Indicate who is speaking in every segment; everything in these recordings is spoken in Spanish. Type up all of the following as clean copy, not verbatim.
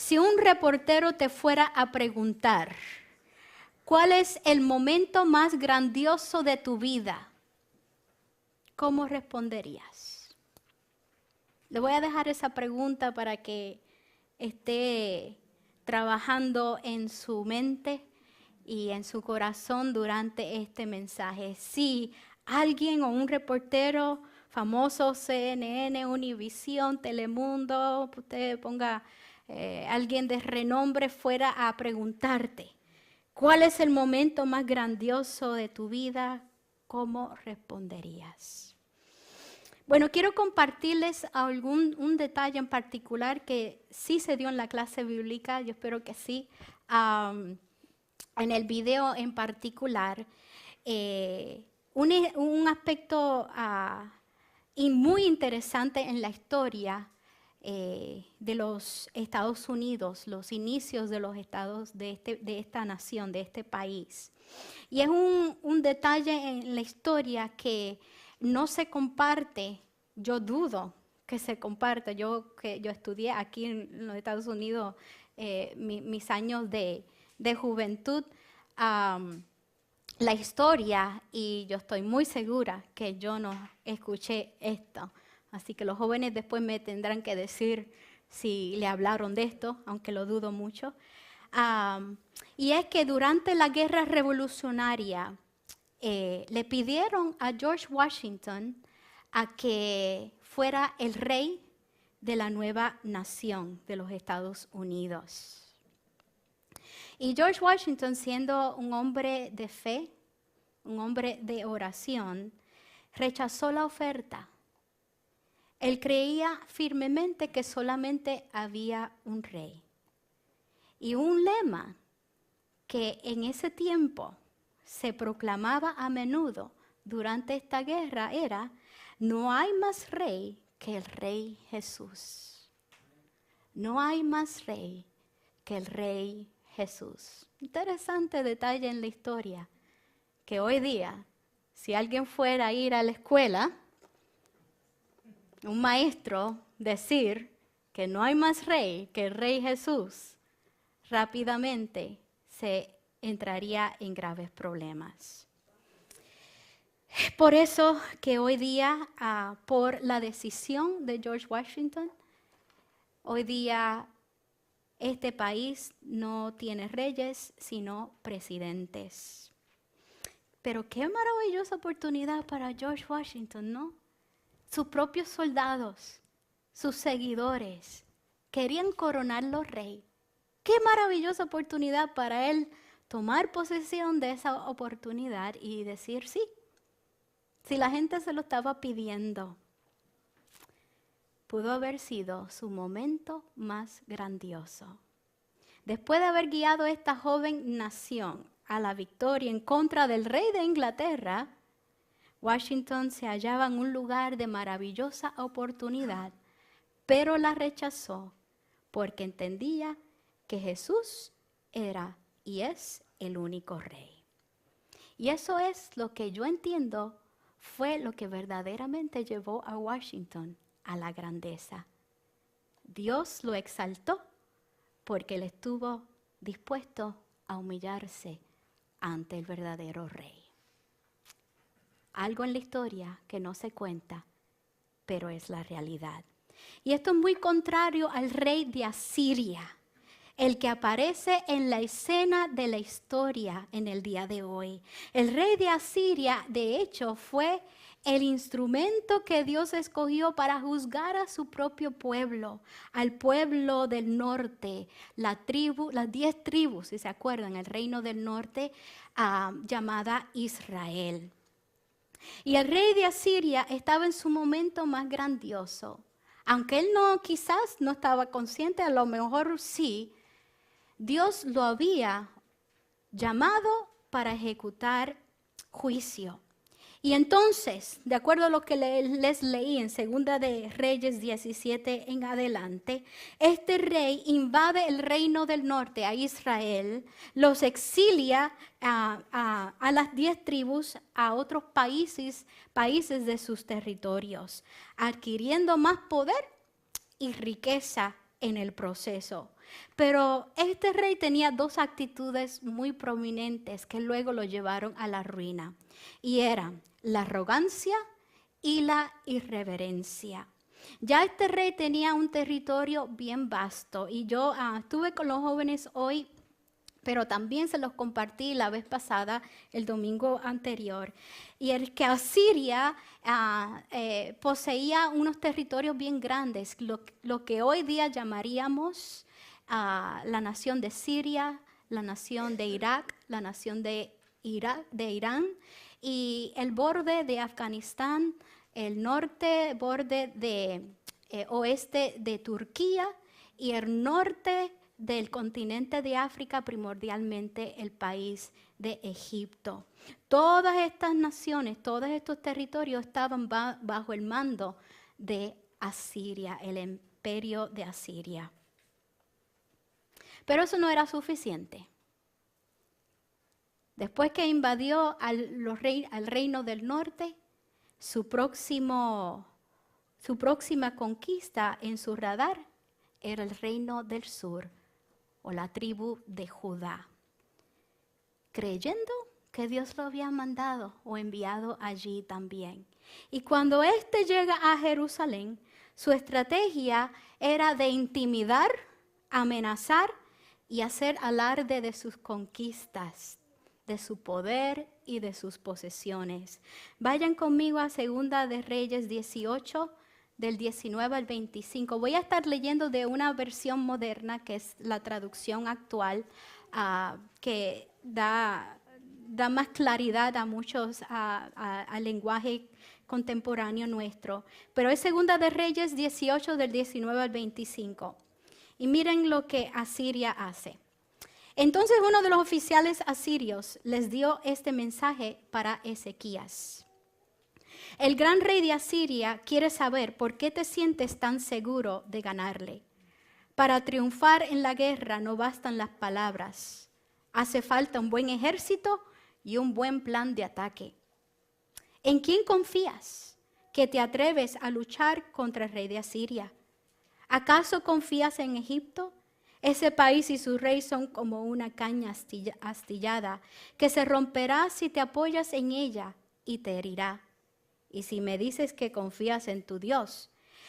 Speaker 1: Si un reportero te fuera a preguntar, ¿cuál es el momento más grandioso de tu vida? ¿Cómo responderías? Le voy a dejar esa pregunta para que esté trabajando en su mente y en su corazón durante este mensaje. Si alguien o un reportero famoso, CNN, Univisión, Telemundo, usted ponga alguien de renombre fuera a preguntarte, ¿cuál es el momento más grandioso de tu vida? ¿Cómo responderías? Bueno, quiero compartirles un detalle en particular que sí se dio en la clase bíblica, yo espero que sí. En el video en particular, un aspecto muy interesante en la historia de los Estados Unidos, los inicios de los estados de esta nación, de este país. Y es un detalle en la historia que no se comparte, yo dudo que se comparta. Yo estudié aquí en los Estados Unidos mis años de juventud, la historia, y yo estoy muy segura que yo no escuché esto. Así que los jóvenes después me tendrán que decir si le hablaron de esto, aunque lo dudo mucho. Y es que durante la guerra revolucionaria le pidieron a George Washington a que fuera el rey de la nueva nación de los Estados Unidos. Y George Washington, siendo un hombre de fe, un hombre de oración, rechazó la oferta. Él creía firmemente que solamente había un rey. Y un lema que en ese tiempo se proclamaba a menudo durante esta guerra era: no hay más rey que el Rey Jesús. No hay más rey que el Rey Jesús. Interesante detalle en la historia, que hoy día, si alguien fuera a ir a la escuela, un maestro decir que no hay más rey que el Rey Jesús, rápidamente se entraría en graves problemas. Por eso que hoy día, por la decisión de George Washington, hoy día este país no tiene reyes, sino presidentes. Pero qué maravillosa oportunidad para George Washington, ¿no? Sus propios soldados, sus seguidores, querían coronarlo rey. Qué maravillosa oportunidad para él tomar posesión de esa oportunidad y decir sí. Si la gente se lo estaba pidiendo, pudo haber sido su momento más grandioso. Después de haber guiado a esta joven nación a la victoria en contra del rey de Inglaterra, Washington se hallaba en un lugar de maravillosa oportunidad, pero la rechazó porque entendía que Jesús era y es el único rey. Y eso es lo que yo entiendo fue lo que verdaderamente llevó a Washington a la grandeza. Dios lo exaltó porque él estuvo dispuesto a humillarse ante el verdadero rey. Algo en la historia que no se cuenta, pero es la realidad. Y esto es muy contrario al rey de Asiria, el que aparece en la escena de la historia en el día de hoy. El rey de Asiria, de hecho, fue el instrumento que Dios escogió para juzgar a su propio pueblo, al pueblo del norte, las 10 tribus, si se acuerdan, el reino del norte llamada Israel. Y el rey de Asiria estaba en su momento más grandioso. Aunque él quizás no estaba consciente, a lo mejor sí, Dios lo había llamado para ejecutar juicio. Y entonces, de acuerdo a lo que les leí en 2 de Reyes 17 en adelante, este rey invade el reino del norte, a Israel, los exilia a las 10 tribus a otros países de sus territorios, adquiriendo más poder y riqueza en el proceso. Pero este rey tenía dos actitudes muy prominentes que luego lo llevaron a la ruina. Y eran la arrogancia y la irreverencia. Ya este rey tenía un territorio bien vasto. Y yo estuve con los jóvenes hoy, pero también se los compartí la vez pasada, el domingo anterior. Y el que Asiria poseía unos territorios bien grandes, lo que hoy día llamaríamos la nación de Siria, la nación de Irak, la nación de Irán, y el borde de Afganistán, el norte, borde de oeste de Turquía, y el norte del continente de África, primordialmente el país de Egipto. Todas estas naciones, todos estos territorios estaban bajo el mando de Asiria, el imperio de Asiria. Pero eso no era suficiente. Después que invadió al reino del norte, su próxima conquista en su radar era el reino del sur, o la tribu de Judá, creyendo que Dios lo había mandado o enviado allí también. Y cuando éste llega a Jerusalén, su estrategia era de intimidar, amenazar y hacer alarde de sus conquistas, de su poder y de sus posesiones. Vayan conmigo a Segunda de Reyes 18, del 19 al 25. Voy a estar leyendo de una versión moderna, que es la traducción actual, que da más claridad a muchos al lenguaje contemporáneo nuestro. Pero es Segunda de Reyes 18, del 19 al 25. Y miren lo que Asiria hace. Entonces uno de los oficiales asirios les dio este mensaje para Ezequías. El gran rey de Asiria quiere saber por qué te sientes tan seguro de ganarle. Para triunfar en la guerra no bastan las palabras. Hace falta un buen ejército y un buen plan de ataque. ¿En quién confías que te atreves a luchar contra el rey de Asiria? ¿Acaso confías en Egipto? Ese país y su rey son como una caña astillada que se romperá si te apoyas en ella y te herirá. Y si me dices que confías en tu Dios,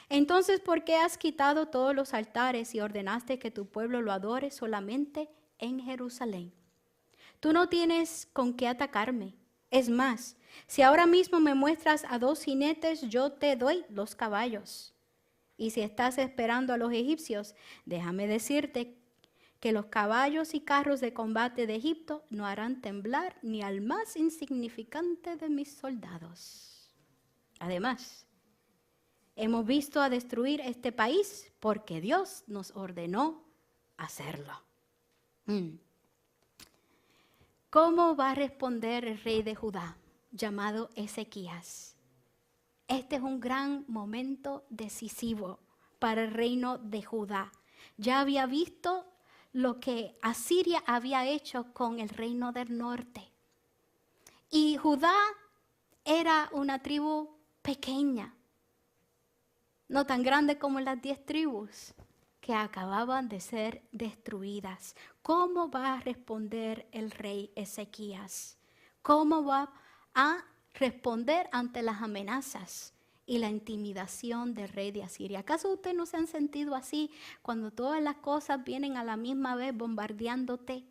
Speaker 1: entonces ¿por qué has quitado todos los altares y ordenaste que tu pueblo lo adore solamente en Jerusalén? Tú no tienes con qué atacarme. Es más, si ahora mismo me muestras a 2 jinetes, yo te doy los caballos. Y si estás esperando a los egipcios, déjame decirte que los caballos y carros de combate de Egipto no harán temblar ni al más insignificante de mis soldados. Además, hemos visto a destruir este país porque Dios nos ordenó hacerlo. ¿Cómo va a responder el rey de Judá, llamado Ezequías? Este es un gran momento decisivo para el reino de Judá. Ya había visto lo que Asiria había hecho con el reino del norte. Y Judá era una tribu pequeña, no tan grande como las 10 tribus que acababan de ser destruidas. ¿Cómo va a responder el rey Ezequías? ¿Cómo va a responder ante las amenazas y la intimidación del rey de Asiria? ¿Acaso ustedes no se han sentido así cuando todas las cosas vienen a la misma vez bombardeándote?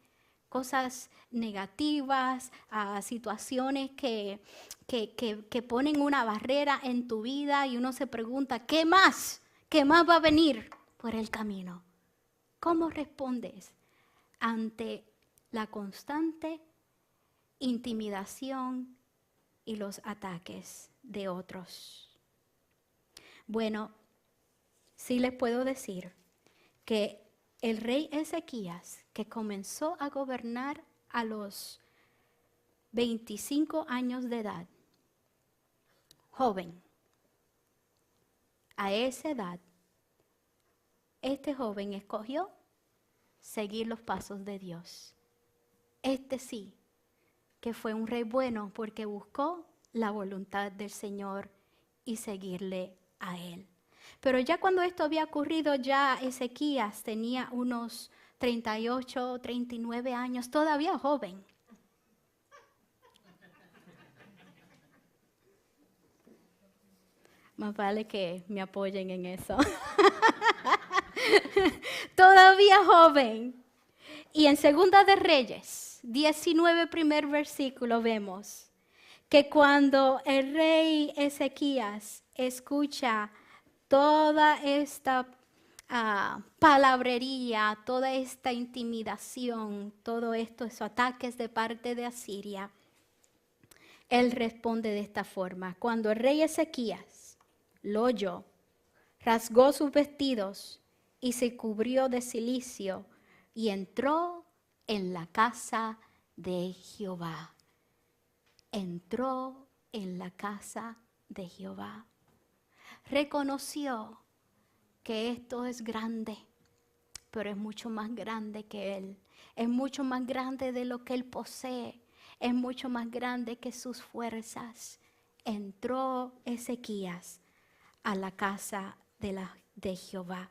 Speaker 1: Cosas negativas, situaciones que ponen una barrera en tu vida y uno se pregunta, ¿qué más? ¿Qué más va a venir por el camino? ¿Cómo respondes ante la constante intimidación y los ataques de otros? Bueno, sí les puedo decir que el rey Ezequías, que comenzó a gobernar a los 25 años de edad, joven, a esa edad, este joven escogió seguir los pasos de Dios. Este sí, que fue un rey bueno porque buscó la voluntad del Señor y seguirle a Él. Pero ya cuando esto había ocurrido, ya Ezequías tenía unos 38, 39 años, todavía joven. Más vale que me apoyen en eso. Todavía joven. Y en Segunda de Reyes, 19, primer versículo, vemos que cuando el rey Ezequías escucha toda esta palabrería, toda esta intimidación, todos estos ataques de parte de Asiria, él responde de esta forma. Cuando el rey Ezequías lo oyó, rasgó sus vestidos y se cubrió de cilicio y entró en la casa de Jehová. Entró en la casa de Jehová. Reconoció que esto es grande, pero es mucho más grande que él. Es mucho más grande de lo que él posee. Es mucho más grande que sus fuerzas. Entró Ezequías a la casa de Jehová.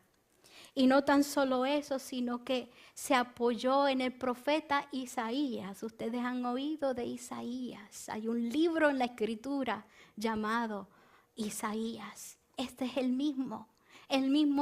Speaker 1: Y no tan solo eso, sino que se apoyó en el profeta Isaías. Ustedes han oído de Isaías. Hay un libro en la Escritura llamado Isaías. Este es el mismo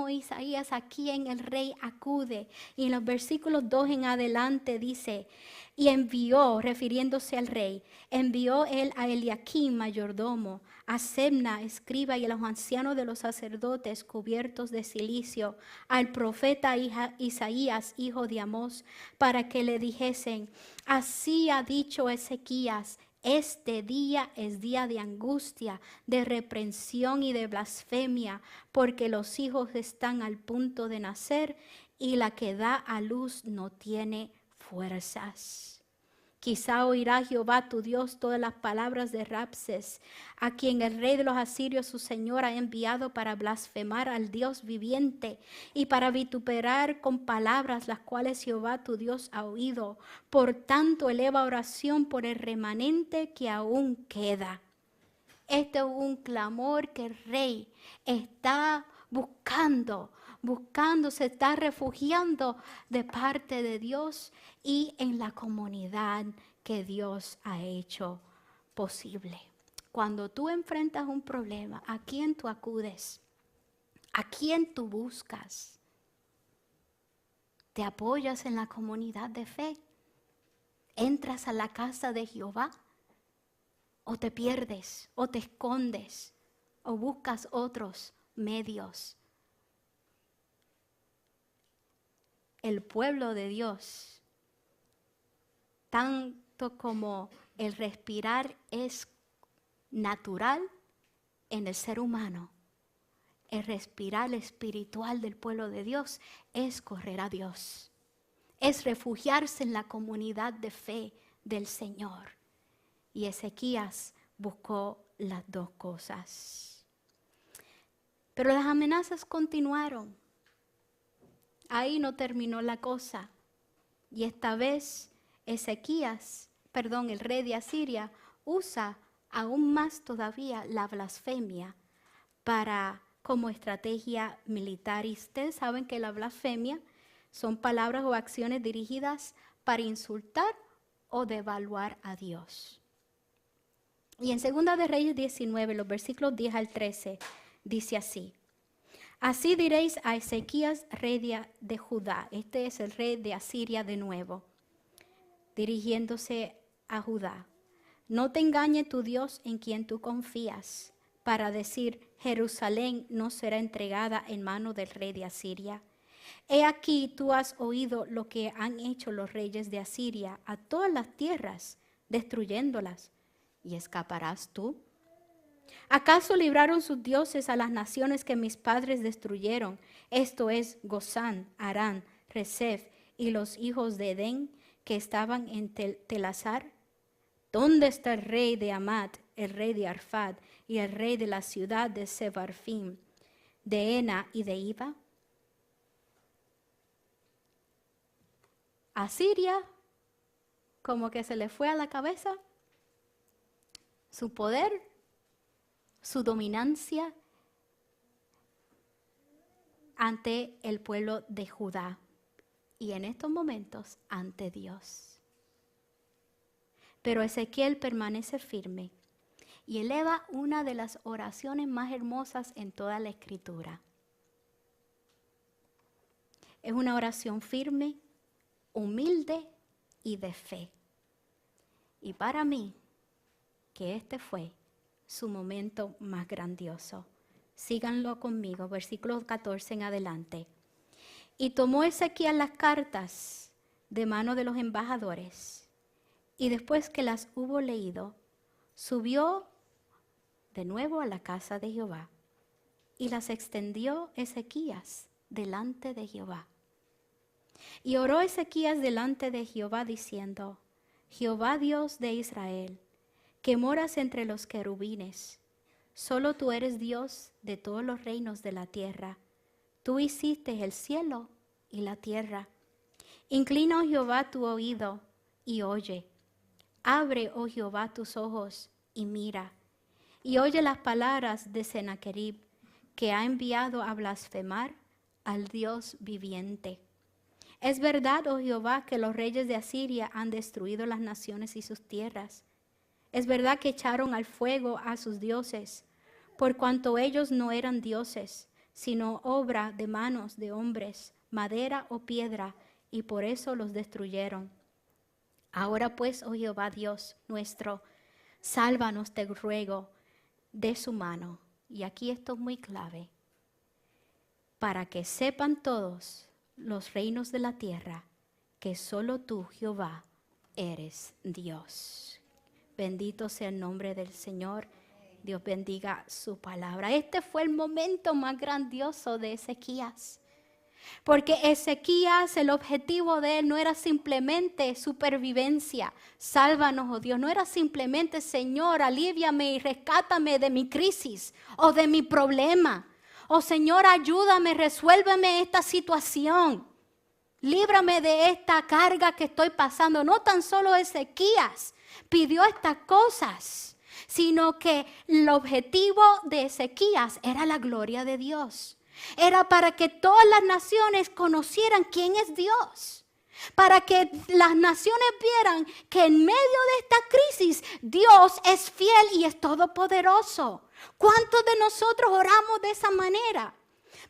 Speaker 1: Isaías a quien el rey acude. Y en los versículos 2 en adelante dice, y envió, refiriéndose al rey, envió él a Eliaquim, mayordomo, a Sebna, escriba, y a los ancianos de los sacerdotes cubiertos de cilicio, al profeta Isaías, hijo de Amós, para que le dijesen, así ha dicho Ezequías, este día es día de angustia, de reprensión y de blasfemia, porque los hijos están al punto de nacer y la que da a luz no tiene fuerzas. Quizá oirá Jehová tu Dios todas las palabras de Rabses, a quien el rey de los asirios su señor ha enviado para blasfemar al Dios viviente y para vituperar con palabras las cuales Jehová tu Dios ha oído. Por tanto, eleva oración por el remanente que aún queda. Este es un clamor que el rey está buscando, se está refugiando de parte de Dios y en la comunidad que Dios ha hecho posible. Cuando tú enfrentas un problema, ¿a quién tú acudes? ¿A quién tú buscas? ¿Te apoyas en la comunidad de fe? ¿Entras a la casa de Jehová? ¿O te pierdes? ¿O te escondes? ¿O buscas otros medios? El pueblo de Dios, tanto como el respirar es natural en el ser humano, el respirar espiritual del pueblo de Dios es correr a Dios, es refugiarse en la comunidad de fe del Señor. Y Ezequías buscó las dos cosas. Pero las amenazas continuaron. Ahí no terminó la cosa. Y esta vez el rey de Asiria, usa aún más todavía la blasfemia como estrategia militar. Y ustedes saben que la blasfemia son palabras o acciones dirigidas para insultar o devaluar a Dios. Y en 2 de Reyes 19, los versículos 10 al 13, dice así. Así diréis a Ezequías, rey de Judá. Este es el rey de Asiria de nuevo, dirigiéndose a Judá. No te engañe tu Dios en quien tú confías, para decir, Jerusalén no será entregada en mano del rey de Asiria. He aquí tú has oído lo que han hecho los reyes de Asiria a todas las tierras, destruyéndolas. ¿Y escaparás tú? ¿Acaso libraron sus dioses a las naciones que mis padres destruyeron? Esto es Gozán, Harán, Resef y los hijos de Edén que estaban en Telasar. ¿Dónde está el rey de Amat, el rey de Arfad y el rey de la ciudad de Sebarfim, de Ena y de Iba? Asiria, como que se le fue a la cabeza su poder, su dominancia, ante el pueblo de Judá y en estos momentos ante Dios. Pero Ezequiel permanece firme y eleva una de las oraciones más hermosas en toda la Escritura. Es una oración firme, humilde y de fe. Y para mí, que este fue su momento más grandioso. Síganlo conmigo, versículo 14 en adelante. Y tomó Ezequiel las cartas de mano de los embajadores, y después que las hubo leído, subió de nuevo a la casa de Jehová, y las extendió Ezequías delante de Jehová. Y oró Ezequías delante de Jehová diciendo: Jehová Dios de Israel, que moras entre los querubines, solo tú eres Dios de todos los reinos de la tierra. Tú hiciste el cielo y la tierra. Inclina, oh Jehová, tu oído y oye. Abre, oh Jehová, tus ojos y mira. Y oye las palabras de Sennacherib, que ha enviado a blasfemar al Dios viviente. Es verdad, oh Jehová, que los reyes de Asiria han destruido las naciones y sus tierras. Es verdad que echaron al fuego a sus dioses, por cuanto ellos no eran dioses, sino obra de manos de hombres, madera o piedra, y por eso los destruyeron. Ahora pues, oh Jehová Dios nuestro, sálvanos, te ruego, de su mano. Y aquí esto es muy clave. Para que sepan todos los reinos de la tierra que solo tú, Jehová, eres Dios. Bendito sea el nombre del Señor. Dios bendiga su palabra. Este fue el momento más grandioso de Ezequías. Porque Ezequías, el objetivo de él no era simplemente supervivencia. Sálvanos, oh Dios. No era simplemente, Señor, alivíame y rescátame de mi crisis o de mi problema. Oh Señor, ayúdame, resuélveme esta situación. Líbrame de esta carga que estoy pasando. No tan solo Ezequías pidió estas cosas, sino que el objetivo de Ezequías era la gloria de Dios. Era para que todas las naciones conocieran quién es Dios. Para que las naciones vieran que en medio de esta crisis Dios es fiel y es todopoderoso. ¿Cuántos de nosotros oramos de esa manera?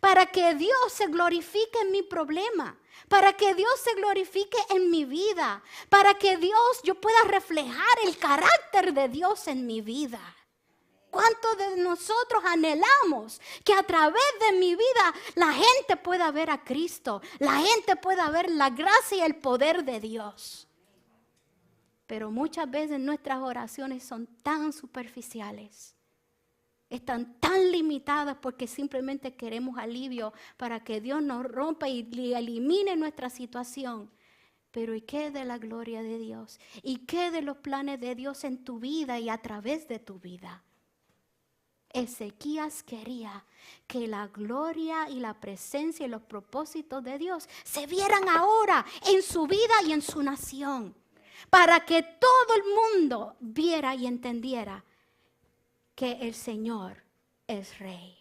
Speaker 1: Para que Dios se glorifique en mi problema. Para que Dios se glorifique en mi vida. Para que yo pueda reflejar el carácter de Dios en mi vida. ¿Cuántos de nosotros anhelamos que a través de mi vida la gente pueda ver a Cristo? La gente pueda ver la gracia y el poder de Dios. Pero muchas veces nuestras oraciones son tan superficiales. Están tan limitadas porque simplemente queremos alivio para que Dios nos rompa y elimine nuestra situación. Pero ¿y qué de la gloria de Dios? ¿Y qué de los planes de Dios en tu vida y a través de tu vida? Ezequías quería que la gloria y la presencia y los propósitos de Dios se vieran ahora en su vida y en su nación. Para que todo el mundo viera y entendiera que el Señor es Rey.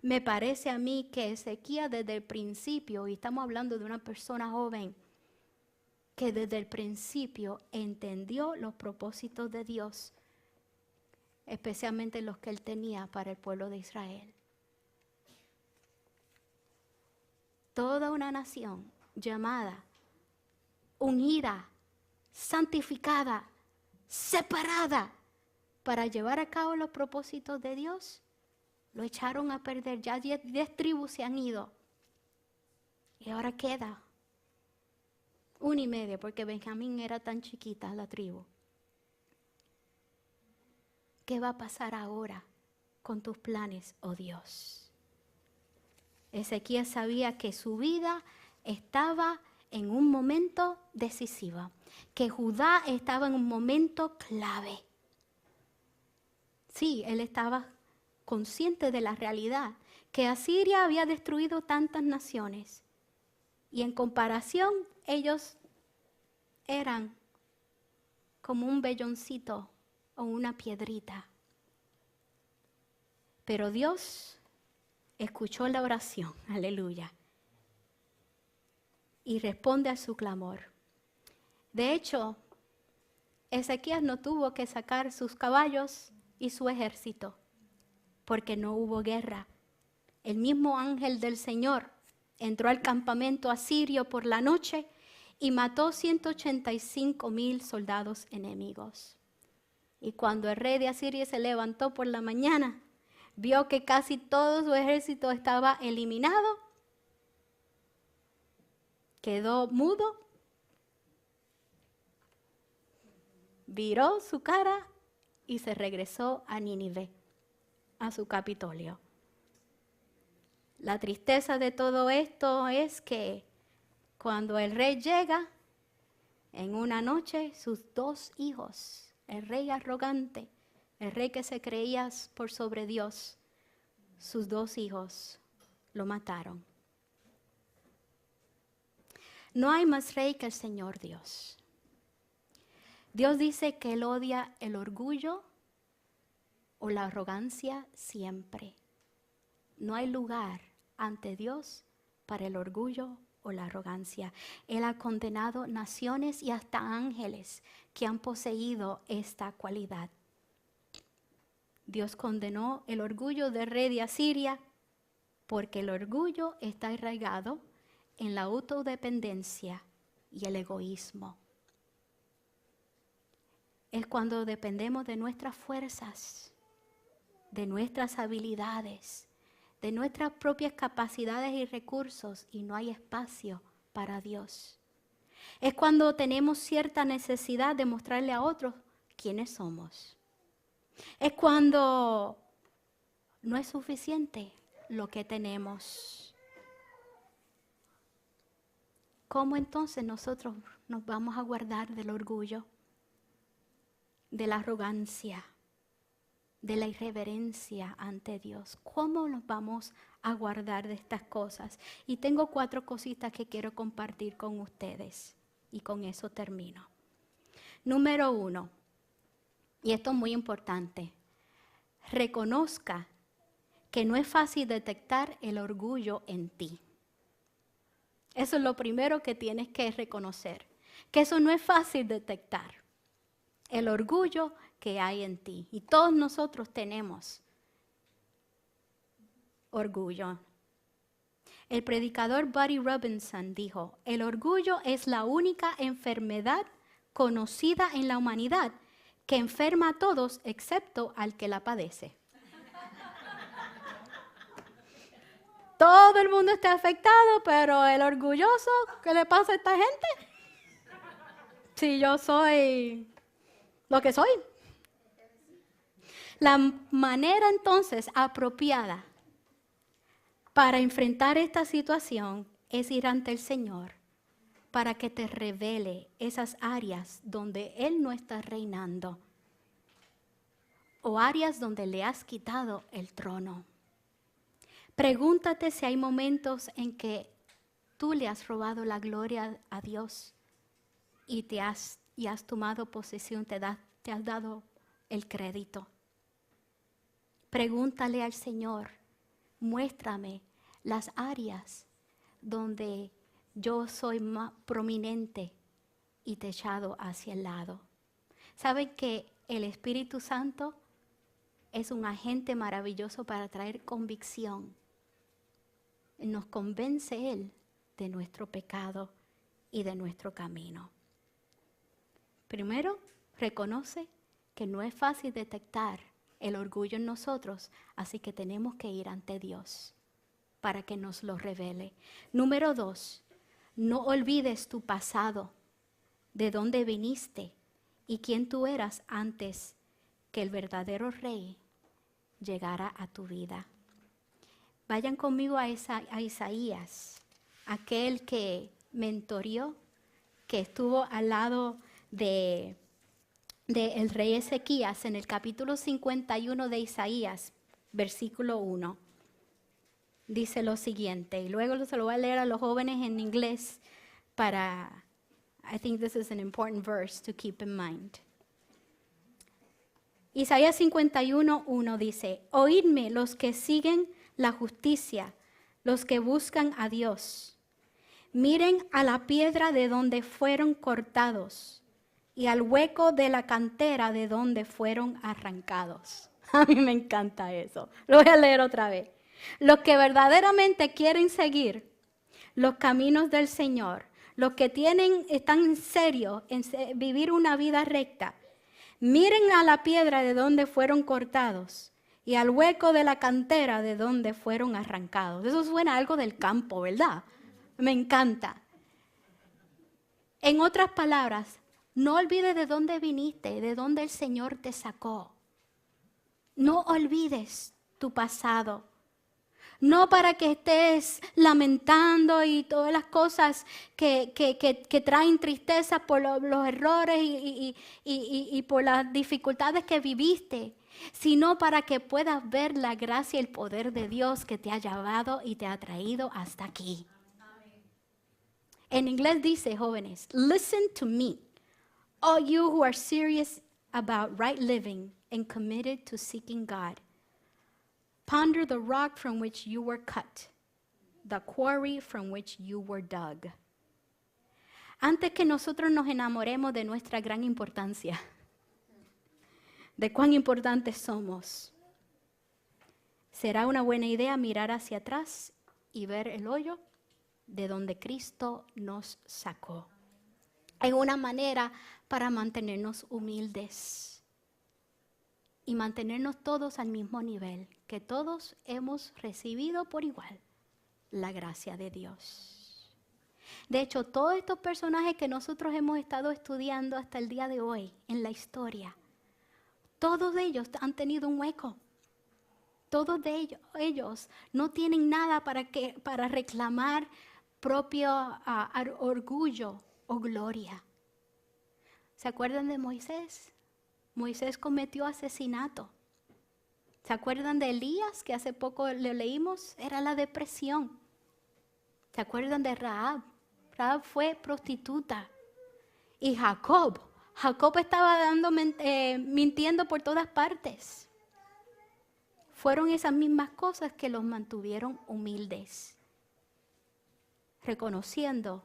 Speaker 1: Me parece a mí que Ezequías desde el principio, y estamos hablando de una persona joven, que desde el principio entendió los propósitos de Dios, especialmente los que él tenía para el pueblo de Israel. Toda una nación llamada, unida, santificada, separada, para llevar a cabo los propósitos de Dios, lo echaron a perder. Ya 10 tribus se han ido. Y ahora queda 1.5, porque Benjamín era tan chiquita la tribu. ¿Qué va a pasar ahora con tus planes, oh Dios? Ezequías sabía que su vida estaba en un momento decisivo, que Judá estaba en un momento clave. Sí, él estaba consciente de la realidad, que Asiria había destruido tantas naciones. Y en comparación, ellos eran como un velloncito o una piedrita. Pero Dios escuchó la oración, aleluya, y responde a su clamor. De hecho, Ezequías no tuvo que sacar sus caballos y su ejército, porque no hubo guerra. El mismo ángel del Señor entró al campamento asirio por la noche y mató 185,000 soldados enemigos. Y cuando el rey de Asiria se levantó por la mañana, vio que casi todo su ejército estaba eliminado, quedó mudo, viró su cara y se regresó a Nínive, a su Capitolio. La tristeza de todo esto es que cuando el rey llega, en una noche sus 2 hijos, el rey arrogante, el rey que se creía por sobre Dios, sus 2 hijos lo mataron. No hay más rey que el Señor Dios. Dios dice que Él odia el orgullo o la arrogancia siempre. No hay lugar ante Dios para el orgullo o la arrogancia. Él ha condenado naciones y hasta ángeles que han poseído esta cualidad. Dios condenó el orgullo del rey de Asiria porque el orgullo está arraigado en la autodependencia y el egoísmo. Es cuando dependemos de nuestras fuerzas, de nuestras habilidades, de nuestras propias capacidades y recursos y no hay espacio para Dios. Es cuando tenemos cierta necesidad de mostrarle a otros quiénes somos. Es cuando no es suficiente lo que tenemos. ¿Cómo entonces nosotros nos vamos a guardar del orgullo, de la arrogancia, de la irreverencia ante Dios? ¿Cómo nos vamos a guardar de estas cosas? Y tengo 4 cositas que quiero compartir con ustedes y con eso termino. Número 1, y esto es muy importante, reconozca que no es fácil detectar el orgullo en ti. Eso es lo primero que tienes que reconocer, que eso no es fácil detectar, el orgullo que hay en ti. Y todos nosotros tenemos orgullo. El predicador Buddy Robinson dijo, el orgullo es la única enfermedad conocida en la humanidad que enferma a todos excepto al que la padece. Todo el mundo está afectado, pero el orgulloso, ¿qué le pasa a esta gente? Si yo soy lo que soy. La manera entonces apropiada para enfrentar esta situación es ir ante el Señor para que te revele esas áreas donde Él no está reinando o áreas donde le has quitado el trono. Pregúntate si hay momentos en que tú le has robado la gloria a Dios y has tomado posesión, te has dado el crédito. Pregúntale al Señor, muéstrame las áreas donde yo soy más prominente y te he echado hacia el lado. ¿Saben que el Espíritu Santo es un agente maravilloso para traer convicción? Nos convence Él de nuestro pecado y de nuestro camino. Primero, reconoce que no es fácil detectar el orgullo en nosotros, así que tenemos que ir ante Dios para que nos lo revele. Número 2, no olvides tu pasado, de dónde viniste y quién tú eras antes que el verdadero Rey llegara a tu vida. Vayan conmigo a Isaías, aquel que mentoreó, que estuvo al lado de el rey Ezequías en el capítulo 51 de Isaías, versículo 1. Dice lo siguiente, y luego se lo voy a leer a los jóvenes en inglés para, I think this is an important verse to keep in mind. Isaías 51:1 dice, oídme los que siguen la justicia, los que buscan a Dios. Miren a la piedra de donde fueron cortados y al hueco de la cantera de donde fueron arrancados. A mí me encanta eso. Lo voy a leer otra vez. Los que verdaderamente quieren seguir los caminos del Señor, los que están en serio en vivir una vida recta, miren a la piedra de donde fueron cortados y al hueco de la cantera de donde fueron arrancados. Eso suena a algo del campo, ¿verdad? Me encanta. En otras palabras, no olvides de dónde viniste, de dónde el Señor te sacó. No olvides tu pasado. No para que estés lamentando y todas las cosas que traen tristeza por los errores y por las dificultades que viviste, sino para que puedas ver la gracia y el poder de Dios que te ha llevado y te ha traído hasta aquí. En inglés dice, jóvenes, listen to me, all you who are serious about right living and committed to seeking God. Ponder the rock from which you were cut, the quarry from which you were dug. Antes que nosotros nos enamoremos de nuestra gran importancia, de cuán importantes somos, será una buena idea mirar hacia atrás y ver el hoyo de donde Cristo nos sacó. Es una manera para mantenernos humildes y mantenernos todos al mismo nivel, que todos hemos recibido por igual la gracia de Dios. De hecho, todos estos personajes que nosotros hemos estado estudiando hasta el día de hoy en la historia, todos ellos han tenido un hueco. Todos de ellos no tienen nada para reclamar propio orgullo o gloria. ¿Se acuerdan de Moisés? Moisés cometió asesinato. ¿Se acuerdan de Elías, que hace poco le leímos? Era la depresión. ¿Se acuerdan de Rahab? Rahab fue prostituta. Y Jacob estaba mintiendo por todas partes. Fueron esas mismas cosas que los mantuvieron humildes, reconociendo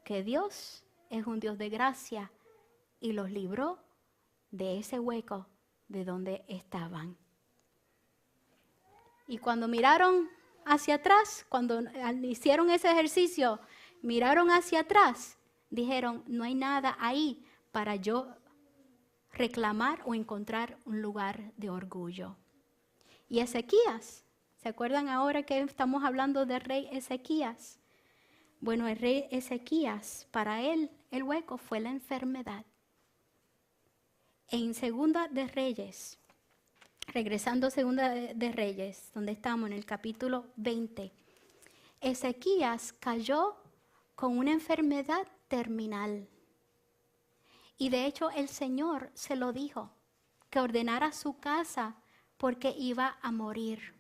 Speaker 1: que Dios es un Dios de gracia y los libró de ese hueco de donde estaban. Y cuando miraron hacia atrás, cuando hicieron ese ejercicio, miraron hacia atrás, dijeron, no hay nada ahí para yo reclamar o encontrar un lugar de orgullo. Y Ezequías, ¿se acuerdan ahora que estamos hablando del rey Ezequías? Bueno, el rey Ezequías, para él el hueco fue la enfermedad. En Segunda de Reyes, regresando a Segunda de Reyes, donde estamos en el capítulo 20, Ezequías cayó con una enfermedad terminal. Y de hecho el Señor se lo dijo, que ordenara su casa porque iba a morir.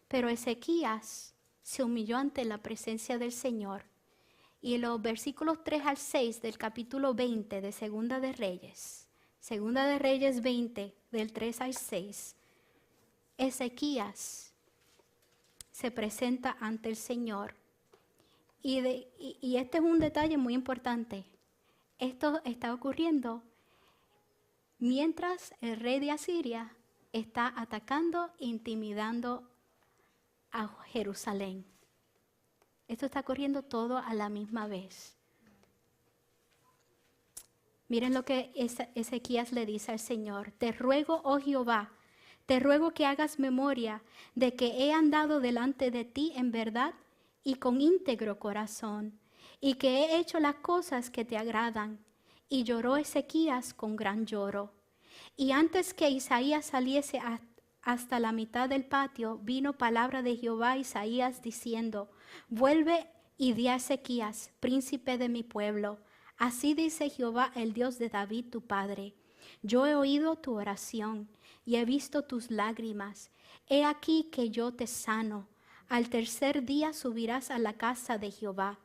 Speaker 1: Pero Ezequías se humilló ante la presencia del Señor. Y en los versículos 3 al 6 del capítulo 20 de Segunda de Reyes 20, del 3 al 6, Ezequías se presenta ante el Señor. Y este es un detalle muy importante. Esto está ocurriendo mientras el rey de Asiria está atacando e intimidando a Jerusalén. Esto está ocurriendo todo a la misma vez. Miren lo que Ezequías le dice al Señor. Te ruego, oh Jehová, te ruego que hagas memoria de que he andado delante de ti en verdad y con íntegro corazón, y que he hecho las cosas que te agradan. Y lloró Ezequías con gran lloro. Y antes que Isaías saliese hasta la mitad del patio, vino palabra de Jehová a Isaías diciendo, vuelve y di a Ezequías, príncipe de mi pueblo, así dice Jehová, el Dios de David tu padre, yo he oído tu oración y he visto tus lágrimas, he aquí que yo te sano, al tercer día subirás a la casa de Jehová,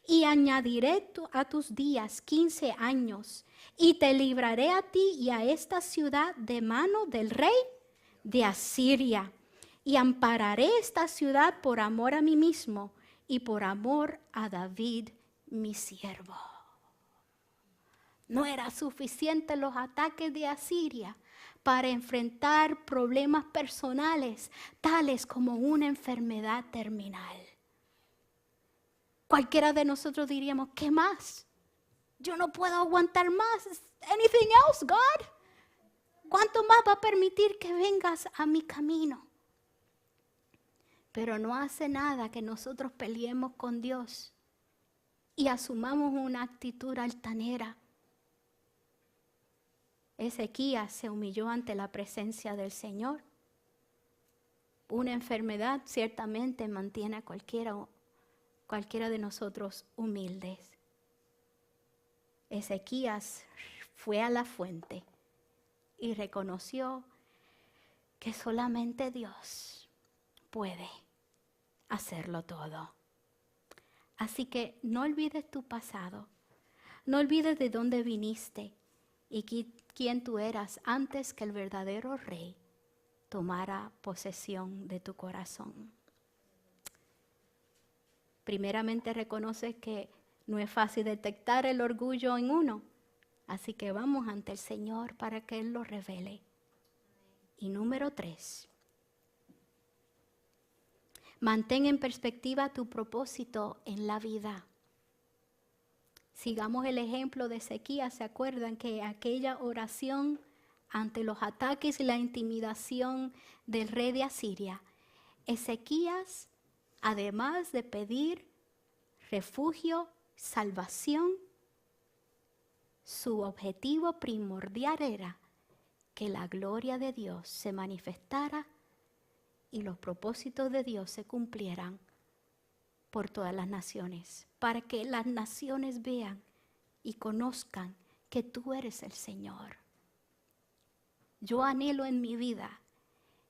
Speaker 1: y añadiré a tus días 15 años, y te libraré a ti y a esta ciudad de mano del rey de Asiria. y ampararé esta ciudad por amor a mí mismo y por amor a David, mi siervo. No era suficiente los ataques de Asiria para enfrentar problemas personales, tales como una enfermedad terminal. Cualquiera de nosotros diríamos, ¿qué más? Yo no puedo aguantar más. Anything else, God? ¿Cuánto más va a permitir que vengas a mi camino? Pero no hace nada que nosotros peleemos con Dios y asumamos una actitud altanera. Ezequías se humilló ante la presencia del Señor. Una enfermedad ciertamente mantiene a cualquiera de nosotros humildes. Ezequías fue a la fuente y reconoció que solamente Dios puede hacerlo todo. Así que no olvides tu pasado, no olvides de dónde viniste y quién tú eras antes que el verdadero rey tomara posesión de tu corazón. Primeramente reconoce que no es fácil detectar el orgullo en uno, así que vamos ante el Señor para que Él lo revele. Y número 3, mantén en perspectiva tu propósito en la vida. Sigamos el ejemplo de Ezequías. ¿Se acuerdan que aquella oración ante los ataques y la intimidación del rey de Asiria? Ezequías, además de pedir refugio, salvación, su objetivo primordial era que la gloria de Dios se manifestara y los propósitos de Dios se cumplieran por todas las naciones, para que las naciones vean y conozcan que tú eres el Señor. Yo anhelo en mi vida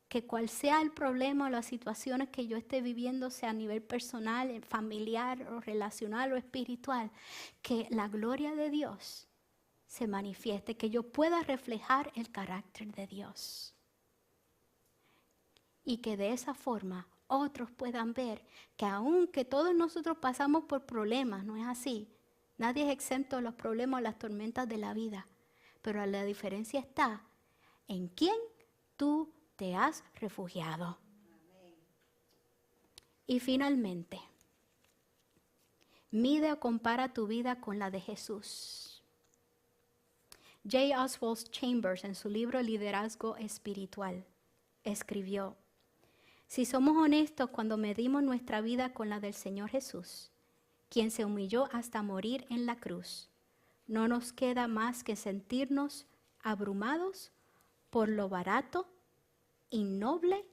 Speaker 1: que cual sea el problema o las situaciones que yo esté viviendo, sea a nivel personal, familiar o relacional o espiritual, que la gloria de Dios se manifieste, que yo pueda reflejar el carácter de Dios. Y que de esa forma otros puedan ver que aunque todos nosotros pasamos por problemas, no es así, nadie es exento de los problemas o las tormentas de la vida, pero la diferencia está en quién tú te has refugiado. Y finalmente, mide o compara tu vida con la de Jesús. J. Oswald Chambers, en su libro Liderazgo Espiritual, escribió: si somos honestos cuando medimos nuestra vida con la del Señor Jesús, quien se humilló hasta morir en la cruz, no nos queda más que sentirnos abrumados por lo barato, innoble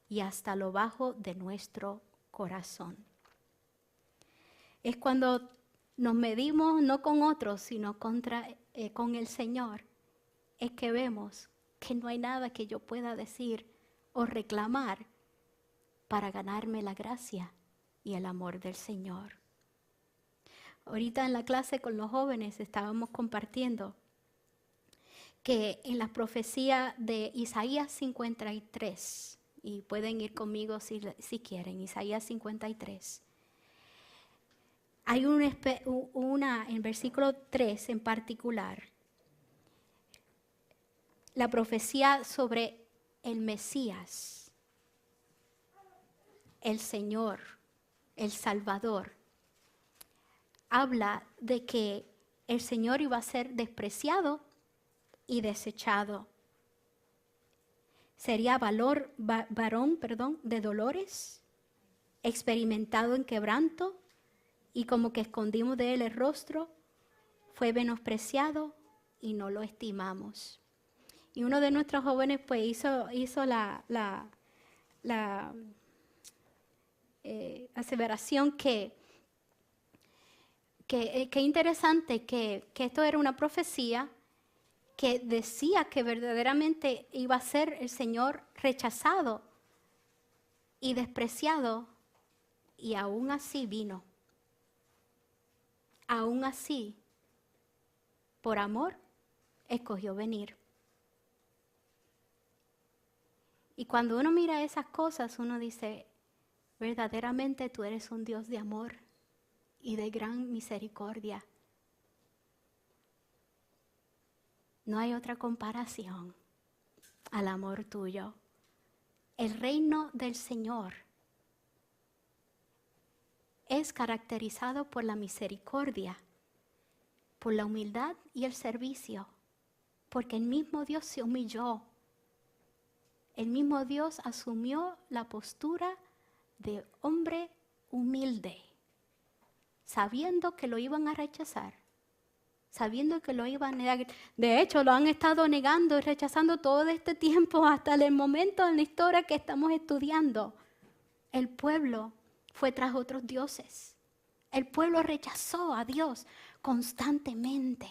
Speaker 1: y hasta lo bajo de nuestro corazón. Es cuando nos medimos no con otros, sino con el Señor, es que vemos que no hay nada que yo pueda decir o reclamar para ganarme la gracia y el amor del Señor. Ahorita en la clase con los jóvenes estábamos compartiendo que en la profecía de Isaías 53, y pueden ir conmigo si quieren, Isaías 53, hay una en versículo 3 en particular, la profecía sobre el Mesías, el Señor, el Salvador. Habla de que el Señor iba a ser despreciado y desechado. Sería varón de dolores, experimentado en quebranto, y como que escondimos de él el rostro, fue menospreciado y no lo estimamos. Y uno de nuestros jóvenes pues hizo la aseveración que interesante que esto era una profecía que decía que verdaderamente iba a ser el Señor rechazado y despreciado, y aún así vino. Aún así, por amor, escogió venir. Y cuando uno mira esas cosas, uno dice, verdaderamente tú eres un Dios de amor y de gran misericordia. No hay otra comparación al amor tuyo. El reino del Señor es caracterizado por la misericordia, por la humildad y el servicio, porque el mismo Dios se humilló. El mismo Dios asumió la postura de hombre humilde, sabiendo que lo iban a rechazar, sabiendo que lo iban a negar. De hecho, lo han estado negando y rechazando todo este tiempo hasta el momento en la historia que estamos estudiando. El pueblo fue tras otros dioses. El pueblo rechazó a Dios constantemente.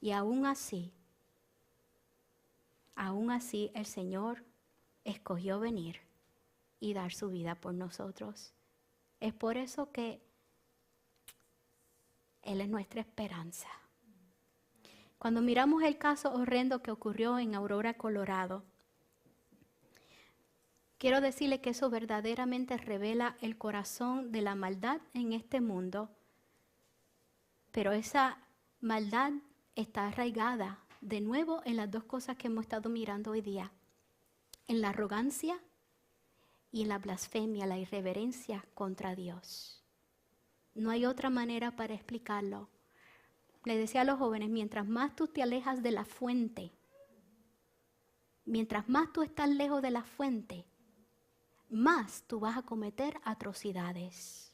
Speaker 1: Y aún así el Señor escogió venir y dar su vida por nosotros. Es por eso que Él es nuestra esperanza. Cuando miramos el caso horrendo que ocurrió en Aurora, Colorado, quiero decirle que eso verdaderamente revela el corazón de la maldad en este mundo, pero esa maldad está arraigada de nuevo en las dos cosas que hemos estado mirando hoy día, en la arrogancia y en la blasfemia, la irreverencia contra Dios. No hay otra manera para explicarlo. Le decía a los jóvenes, mientras más tú te alejas de la fuente, mientras más tú estás lejos de la fuente, más tú vas a cometer atrocidades.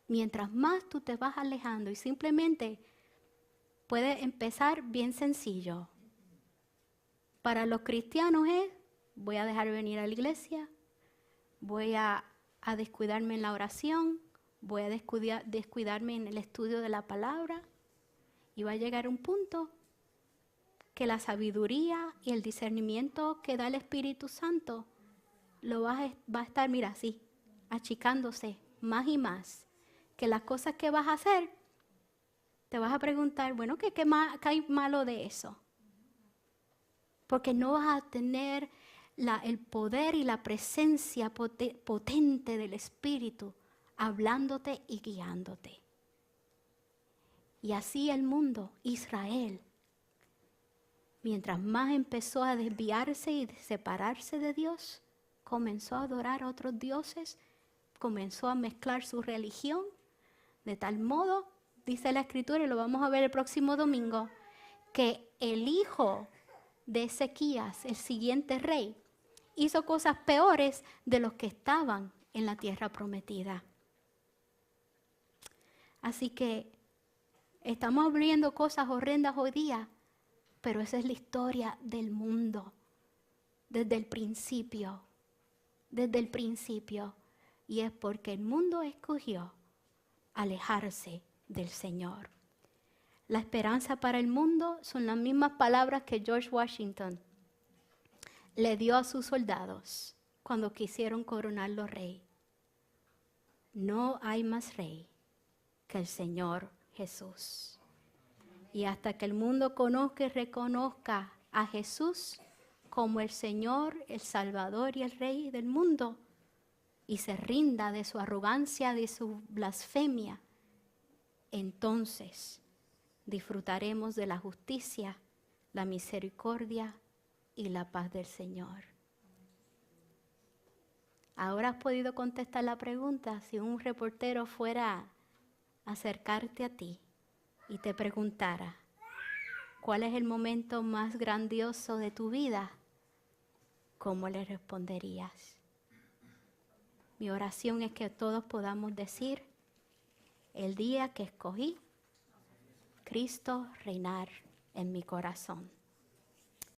Speaker 1: Mientras más tú te vas alejando y simplemente puede empezar bien sencillo. Para los cristianos es, voy a dejar de venir a la iglesia, voy a descuidarme en la oración, voy a descuidarme en el estudio de la palabra, y va a llegar un punto que la sabiduría y el discernimiento que da el Espíritu Santo va a estar, mira, así, achicándose más y más, que las cosas que vas a hacer, te vas a preguntar, bueno, ¿qué hay malo de eso? Porque no vas a tener el poder y la presencia potente del Espíritu hablándote y guiándote. Y así el mundo, Israel, mientras más empezó a desviarse y separarse de Dios, comenzó a adorar a otros dioses, comenzó a mezclar su religión, de tal modo, dice la Escritura, y lo vamos a ver el próximo domingo, que el hijo de Ezequías, el siguiente rey, hizo cosas peores de los que estaban en la tierra prometida. Así que estamos abriendo cosas horrendas hoy día, pero esa es la historia del mundo, desde el principio, y es porque el mundo escogió alejarse del Señor. La esperanza para el mundo son las mismas palabras que George Washington le dio a sus soldados cuando quisieron coronarlo rey. No hay más rey que el Señor Jesús. Y hasta que el mundo conozca y reconozca a Jesús como el Señor, el Salvador y el Rey del mundo, y se rinda de su arrogancia, de su blasfemia, entonces disfrutaremos de la justicia, la misericordia y la paz del Señor. Ahora has podido contestar la pregunta: si un reportero fuera a acercarte a ti y te preguntara, ¿cuál es el momento más grandioso de tu vida? ¿Cómo le responderías? Mi oración es que todos podamos decir: el día que escogí Cristo reinar en mi corazón.